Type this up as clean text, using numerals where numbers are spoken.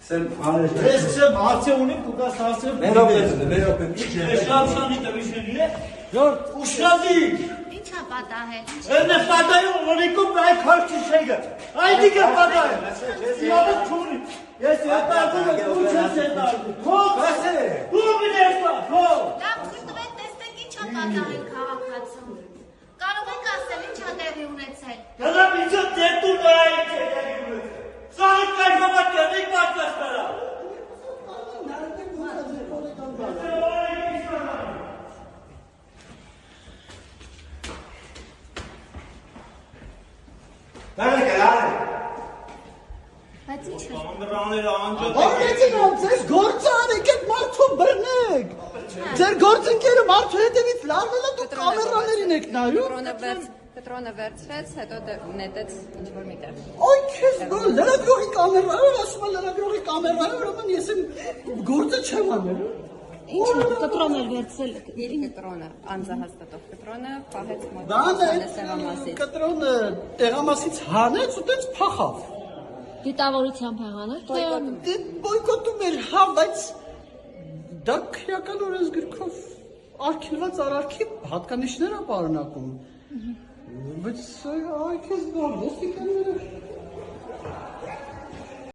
Sen haneş. Eskişe Marçevuni kuka sahası. Merak Eşrafşanı demişliğe. Yok, uşağı değil. Ինչա պատահել։ એને պատահել ունիկում այ քարքի շեգը։ Այդիկ է պատահել։ Սիավը չունի։ Ես հետարկում եմ ու չես հետարկում։ Թող ասե։ Դու մինես բա, թող։ Լավ, ցույց տվեք, տեսնենք ինչա պատահել քաղաքացում։ Կարող եք ասել ինչա տեղի ունեցել։ Դրա միջը դետու նա ինչ է դերի ունեցել։ Սա կայմամա կերնիկ պատասխարա։ Nerede gel? Բայց ինչ է։ Կամերաները անջատ։ Որեցին ձեզ գործ արեք այդ մարդու բռնեք։ Ձեր գործընկերը մարդու հետևից լարվել է դու կամերաներին եք նայում։ Կտրոնը վերցրեց, հետո նետեց ինչ-որ միտեղ։ Ոյ քեզ գոլ լրագրողի կամերայով ասում են լրագրողի կամերայով ուրեմն ես իմ գործը չեմ անել։ Ինչ կտրոն էլ վերցրել եք։ Իր կտրոնը, անձահաստատող կտրոնը պահեց մոտ Դա կտրոնը տեղամասից հանեց ու տենց փախավ։ Դիտավորությամբ եղան, Դե բոյկոտում էր, հա, բայց դա քրեական օրենսգրքով արգելված արարքի հատկանիշներ է պարունակում։ Բայց այ քեզ գալ, ես եկան